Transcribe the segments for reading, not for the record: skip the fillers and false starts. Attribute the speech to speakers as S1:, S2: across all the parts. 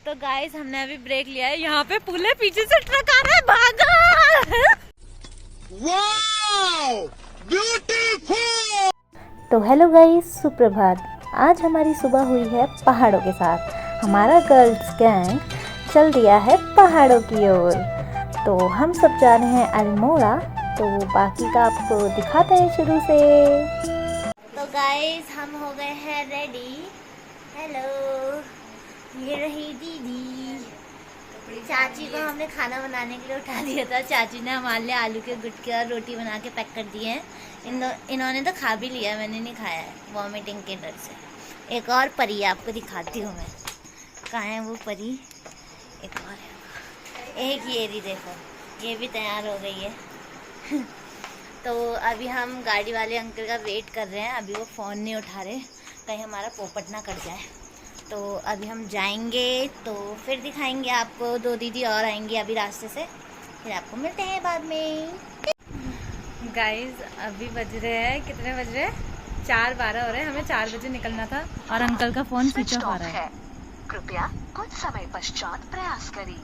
S1: तो गाइस हमने अभी ब्रेक लिया है, यहाँ पे पुल है, पीछे से ट्रक आ रहा है, भागा।
S2: Wow beautiful.
S3: तो हेलो गाइस, सुप्रभात। आज हमारी सुबह हुई है पहाड़ों के साथ। हमारा गर्ल्स गैंग चल दिया है पहाड़ों की ओर। तो हम सब जा रहे हैं अल्मोड़ा, तो बाकी का आपको दिखाते हैं शुरू से।
S1: तो गाइस हम हो गए हैं रेडी। हेलो, ये रही दीदी। चाची को हमने खाना बनाने के लिए उठा दिया था। चाची ने हमारे लिए आलू के गुटके और रोटी बना के पैक कर दिए हैं। इन्होंने तो खा भी लिया, मैंने नहीं खाया है वॉमिटिंग के डर से। एक और परी आपको दिखाती हूँ मैं, कहाँ है वो परी। एक और है, एक ये भी देखो, ये भी तैयार हो गई है। तो अभी हम गाड़ी वाले अंकल का वेट कर रहे हैं। अभी वो फ़ोन नहीं उठा रहे, कहीं हमारा पोपट ना कट जाए। तो अभी हम जाएंगे तो फिर दिखाएंगे आपको। दो दीदी और आएंगी अभी रास्ते से, फिर आपको मिलते हैं बाद में। गाइस अभी बज रहे हैं, कितने बज रहे हैं? 4:12 हो रहे हैं। हमें 4 बजे निकलना था और अंकल का फ़ोन स्विच ऑफ आ रहा है।
S4: कृपया कुछ समय पश्चात प्रयास करें।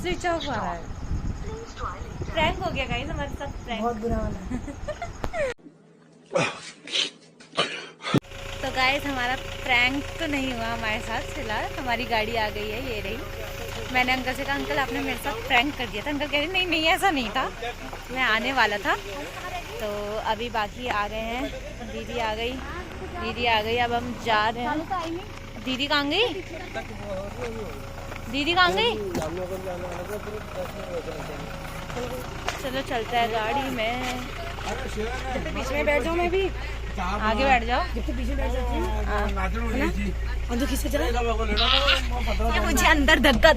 S1: स्विच ऑफ आ रहा है। प्रैंक हो गया गाइस हमारे साथ, प्रैंक बहुत बुरा वाला। तो गाइस हमारा प्रैंक तो नहीं हुआ हमारे साथ। फिलहाल हमारी गाड़ी आ गई है, ये रही। मैंने अंकल से कहा अंकल आपने मेरे साथ प्रैंक कर दिया था। अंकल कह रहे नहीं नहीं ऐसा नहीं था, मैं आने वाला था। तो अभी बाकी आ गए हैं, दीदी आ गई, दीदी आ गई। अब हम जा रहे हैं। दीदी कहाँ गई? दीदी कहाँ गई? चलो चलता है गाड़ी में।
S5: बीच में बैठ जाऊँ, मैं भी
S1: आगे बैठ जाओ।
S5: पीछे बैठ जाती हूँ। किससे चला
S1: मुझे अंदर धक्का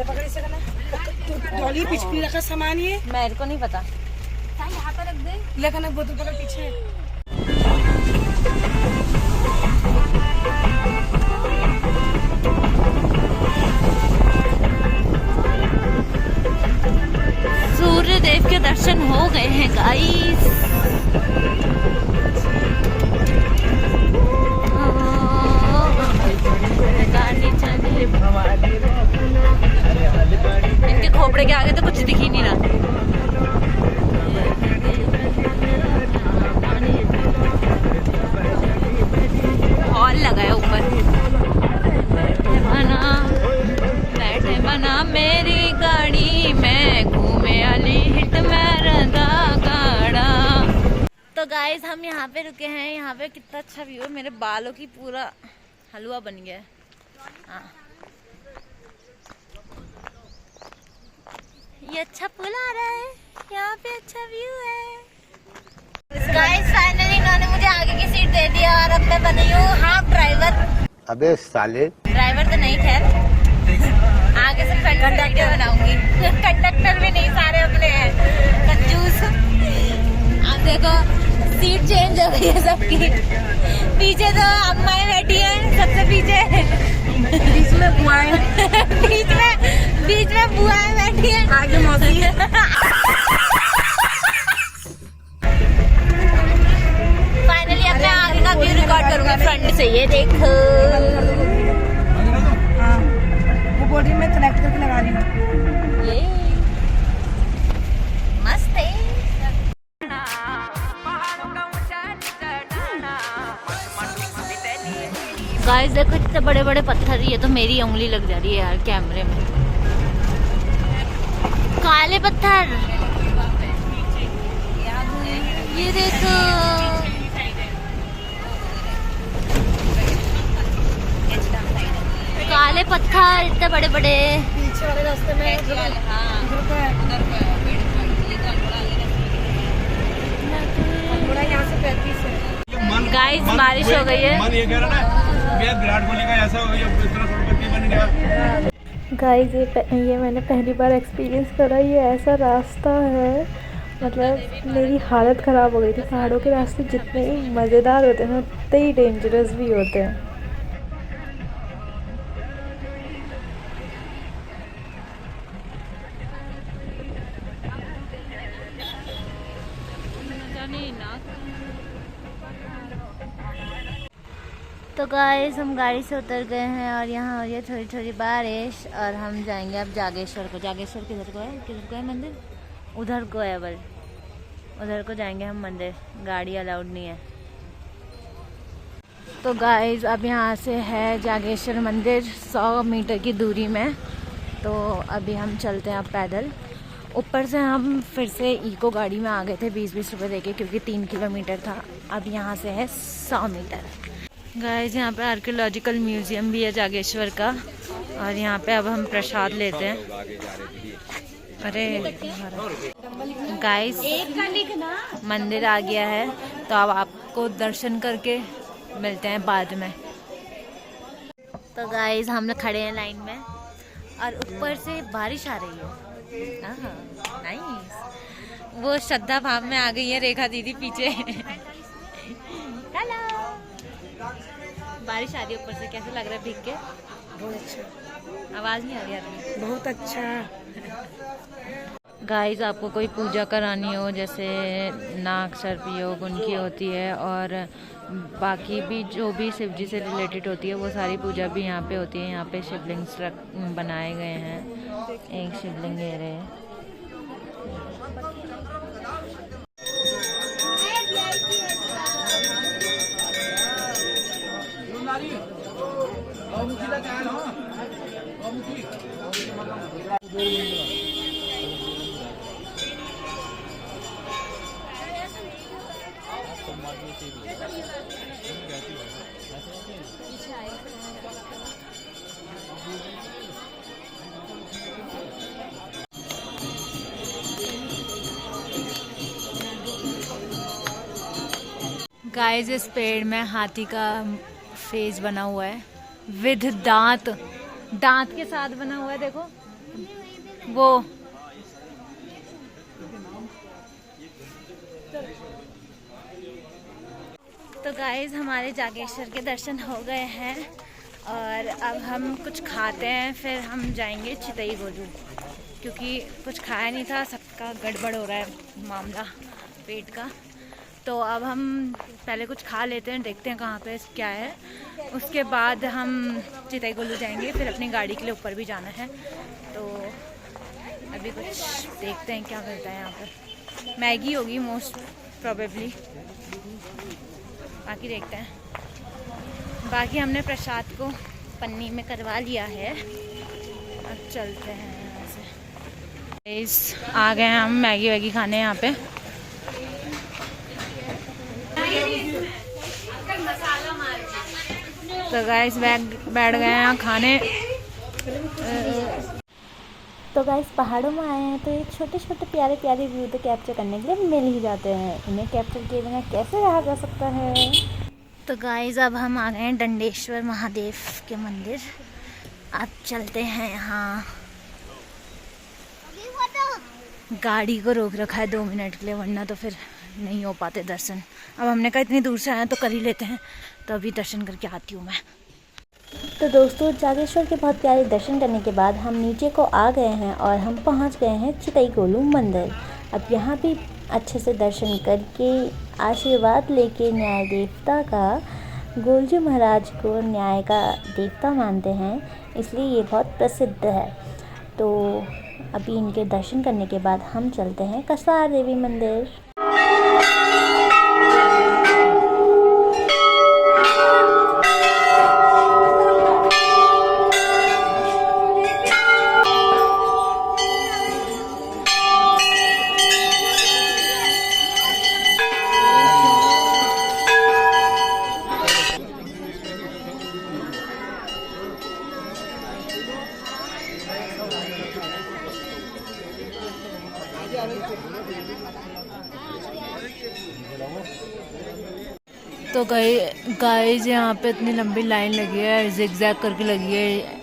S5: डॉली पिछली रखा सामान, ये
S1: मेरे को नहीं पता।
S5: यहाँ पर रख दे, लेकिन बोतल पकड़ पीछे।
S1: सूर्य देव के दर्शन हो गए हैं गाइस। इनके खोपड़े के आगे तो कुछ दिख ही नहीं रहा। हॉल लगा है ऊपर। बैठे बना मेरी गाड़ी में, घूमे अली हिट में गाड़ा। तो गाइस हम यहाँ पे रुके हैं। यहाँ पे कितना अच्छा व्यू है, मेरे बालों की पूरा हलवा बन गया है। हाँ, ये अच्छा पुल आ रहा है, यहाँ पे अच्छा व्यू है। गाइस फाइनली इन्होंने मुझे आगे की सीट दे दिया और अब मैं बनी हूँ हाफ ड्राइवर।
S2: अबे साले,
S1: ड्राइवर तो नहीं, खैर आगे से कंडक्टर बनाऊंगी। कंडक्टर भी नहीं, सारे अपने हैं कंजूस। अब देखो सीट चेंज हो गई है सबकी। पीछे तो अम्माएं बैठी हैं सबसे पीछे,
S5: बीच में बुआएं,
S1: बीच में बुआएं बैठी हैं,
S5: आगे मौसी है।
S1: फाइनली अब मैं आगे का व्यू रिकॉर्ड करूंगी फ्रंट से। ये देखो,
S5: हाँ वो बोल रही मैं कनेक्ट करके लगा रही हूँ।
S1: ये मस्त है। गाइस देखो इतने बड़े बड़े पत्थर, ये तो मेरी उंगली लग जा रही है यार कैमरे में। काले पत्थर, ये देखो। काले पत्थर इतने बड़े बड़े।
S5: पीछे वाले रास्ते में यहाँ से 35 है।
S1: गाइस बारिश हो गई है।
S2: मन ये कह रहा ना विराट कोहली का ऐसा हो गया, इतना संपत्ति बन गया।
S3: गाइस ये मैंने पहली बार एक्सपीरियंस करा। ये ऐसा रास्ता है, मतलब मेरी हालत ख़राब हो गई थी। पहाड़ों के रास्ते जितने ही मज़ेदार होते हैं उतने ही डेंजरस भी होते हैं।
S1: तो गाइस हम गाड़ी से उतर गए हैं और यहाँ हो रही है थोड़ी थोड़ी बारिश और हम जाएंगे अब जागेश्वर को। जागेश्वर किधर को है मंदिर? उधर को है बल, उधर को जाएंगे हम मंदिर, गाड़ी अलाउड नहीं है। तो गाइस अब यहाँ से है जागेश्वर मंदिर 100 मीटर की दूरी में। तो अभी हम चलते हैं अब पैदल। ऊपर से हम फिर से इको गाड़ी में आ गए थे 20-20 रुपये देके, क्योंकि 3 किलोमीटर था। अब यहाँ से है 100 मीटर। गाइस यहाँ पे आर्कियोलॉजिकल म्यूजियम भी है जागेश्वर का, और यहाँ पे अब हम प्रसाद लेते हैं। अरे गाइस मंदिर आ गया है, तो अब आपको दर्शन करके मिलते हैं बाद में। तो गाइस हम लोग खड़े हैं लाइन में और ऊपर से बारिश आ रही है। नाइस। वो श्रद्धा भाव में आ गई है रेखा दीदी पीछे। हेलो। बारिश आ रही है ऊपर से, कैसे लग रहा है भीग के?
S5: बहुत अच्छा,
S1: आवाज नहीं आ रही आपकी?
S5: बहुत अच्छा।
S1: गाइस आपको कोई पूजा करानी हो, जैसे नाग सर्प योग उनकी होती है, और बाकी भी जो भी शिव जी से रिलेटेड होती है वो सारी पूजा भी यहाँ पे होती है। यहाँ पे शिवलिंग बनाए गए हैं, एक शिवलिंग ले रहे हैं। गाइस इस पेड़ में हाथी का फेस बना हुआ है विद दांत, दांत के साथ बना हुआ है, देखो वो। तो गाइस हमारे जागेश्वर के दर्शन हो गए हैं और अब हम कुछ खाते हैं, फिर हम जाएंगे चितई गोलू, क्योंकि कुछ खाया नहीं था, सबका गड़बड़ हो रहा है मामला पेट का। तो अब हम पहले कुछ खा लेते हैं, देखते हैं कहाँ पे क्या है, उसके बाद हम चितई गोलू जाएंगे, फिर अपनी गाड़ी के लिए ऊपर भी जाना है। तो अभी कुछ देखते हैं क्या मिलता है यहाँ पर। मैगी होगी मोस्ट प्रोबेबली, बाकी देखते हैं। बाकी हमने प्रसाद को पन्नी में करवा लिया है, अब चलते हैं यहाँ से। इस आ गए हैं हम मैगी वैगी खाने यहाँ पे। तो गाइस बैठ गए हैं खाने।
S3: तो गाइस पहाड़ों में आए हैं तो ये छोटे छोटे प्यारे प्यारे व्यू तो कैप्चर करने के लिए मिल ही जाते हैं, इन्हें कैप्चर किए बिना कैसे रहा जा सकता है।
S1: तो गाइस अब हम आ गए हैं दंडेश्वर महादेव के मंदिर, अब चलते हैं यहाँ। गाड़ी को रोक रखा है 2 मिनट के लिए, वरना तो फिर नहीं हो पाते दर्शन। अब हमने कहा इतनी दूर से आए तो कर ही लेते हैं, तो अभी दर्शन करके आती हूँ मैं।
S3: तो दोस्तों जागेश्वर के बहुत प्यारे दर्शन करने के बाद हम नीचे को आ गए हैं और हम पहुंच गए हैं चितई गोलू मंदिर। अब यहाँ भी अच्छे से दर्शन करके आशीर्वाद लेके न्याय देवता का, गोलजू महाराज को न्याय का देवता मानते हैं, इसलिए ये बहुत प्रसिद्ध है। तो अभी इनके दर्शन करने के बाद हम चलते हैं कसार देवी मंदिर।
S1: तो गाइस यहाँ पे इतनी लंबी लाइन लगी है, जिगजैग करके लगी है,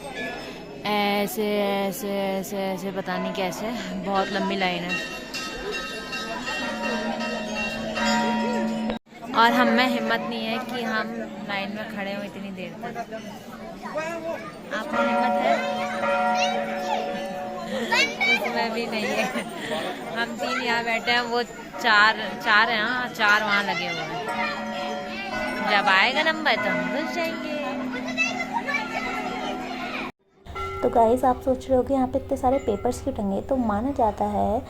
S1: ऐसे ऐसे ऐसे ऐसे, पता नहीं कैसे, बहुत लंबी लाइन है। और हम में हिम्मत नहीं है कि हम लाइन में खड़े हों इतनी देर तक। आप में हिम्मत है? इसमें भी नहीं है। हम 3 यहाँ बैठे हैं, वो 4 हैं, 4 वहाँ लगे हुए हैं। जब आएगा नंबर तो हम घुस जाएंगे।
S3: तो गाइस आप सोच रहे हो कि यहाँ पे इतने सारे पेपर्स क्यों टंगे, तो माना जाता है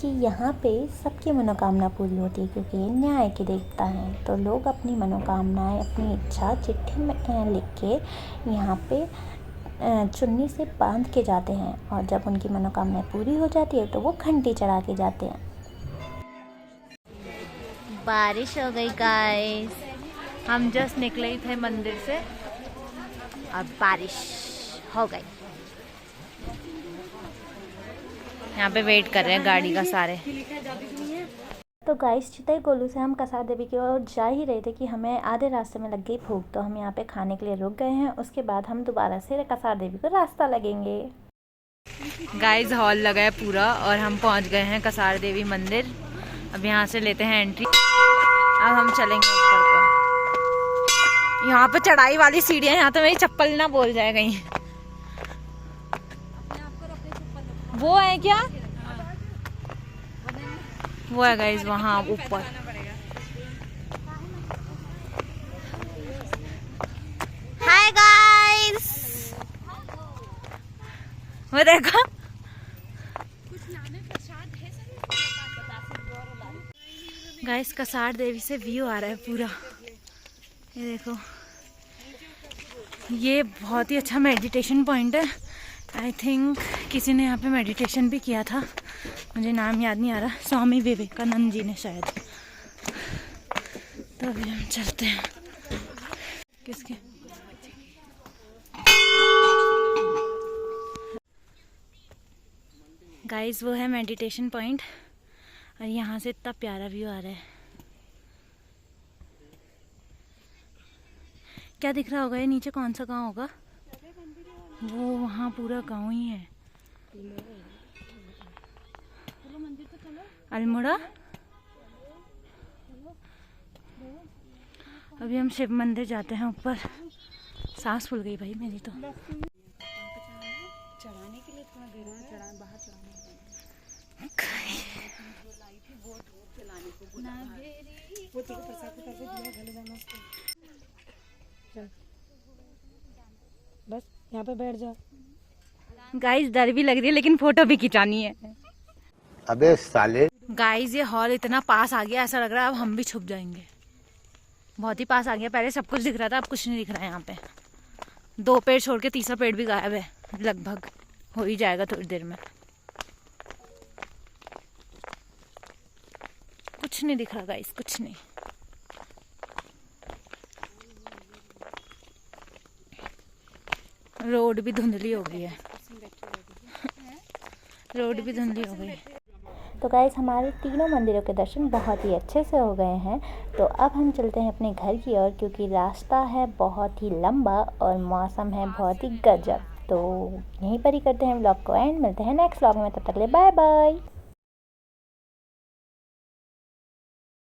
S3: कि यहाँ पे सबकी मनोकामना पूरी होती है क्योंकि ये न्याय के देवता हैं। तो लोग अपनी मनोकामनाएं, अपनी इच्छा चिट्ठी में लिख के यहाँ पे चुन्नी से बांध के जाते हैं और जब उनकी मनोकामना पूरी हो जाती है तो वो घंटी चढ़ा के जाते हैं।
S1: बारिश हो गई गाइस, हम जस्ट निकले ही थे मंदिर से और बारिश हो गई। यहाँ पे वेट कर रहे हैं गाड़ी का सारे।
S3: तो गाइस चितई गोलू से हम कसार देवी की ओर जा ही रहे थे कि हमें आधे रास्ते में लग गई भूख, तो हम यहाँ पे खाने के लिए रुक गए हैं। उसके बाद हम दोबारा से कसार देवी को रास्ता लगेंगे।
S1: गाइस हॉल लगा है पूरा और हम पहुँच गए हैं कसार देवी मंदिर। अब यहाँ से लेते हैं एंट्री। अब हम चलेंगे ऊपर को। यहाँ पे चढ़ाई वाली सीढ़ियाँ, यहाँ तो मेरी चप्पल ना बोल जाए कहीं। वो है क्या? वो है गाइस वहाँ ऊपर। हाय गाइस, वो देखो गाइस कसार देवी से व्यू आ रहा है पूरा। ये देखो, ये बहुत ही अच्छा मेडिटेशन पॉइंट है। आई थिंक किसी ने यहाँ पे मेडिटेशन भी किया था, मुझे नाम याद नहीं आ रहा, स्वामी विवेकानंद जी ने शायद। तो अभी हम चलते हैं। किसके? गाइस वो है मेडिटेशन पॉइंट और यहाँ से इतना प्यारा व्यू आ रहा है। क्या दिख रहा होगा ये नीचे? कौन सा गांव होगा वो? वहाँ पूरा गांव ही है। अल्मोड़ा। अभी हम शिव मंदिर जाते हैं ऊपर। सांस फूल गई भाई मेरी तो।
S5: चढ़ाने के लिए थोड़ा गिरा चढ़ा बाहर चढ़ाने बस यहाँ पे बैठ जाओ।
S1: गाइस डर भी लग रही है लेकिन फोटो भी खिंचानी है।
S6: अबे साले।
S1: गाइस ये हॉल इतना पास आ गया, ऐसा लग रहा है अब हम भी छुप जाएंगे। बहुत ही पास आ गया। पहले सब कुछ दिख रहा था, अब कुछ नहीं दिख रहा है। यहाँ पे 2 पेड़ छोड़ के तीसरा पेड़ भी गायब है। लगभग हो ही जाएगा थोड़ी देर में। कुछ नहीं दिख रहा गाइस, कुछ नहीं। रोड भी धुंधली हो गई है। रोड भी धुंधली हो गई है।
S3: तो गाइस हमारे तीनों मंदिरों के दर्शन बहुत ही अच्छे से हो गए हैं। तो अब हम चलते हैं अपने घर की ओर क्योंकि रास्ता है बहुत ही लंबा और मौसम है बहुत ही गजब। तो यहीं पर ही करते हैं व्लॉग को एंड। मिलते हैं नेक्स्ट व्लॉग में, तब तक के लिए बाय बाय।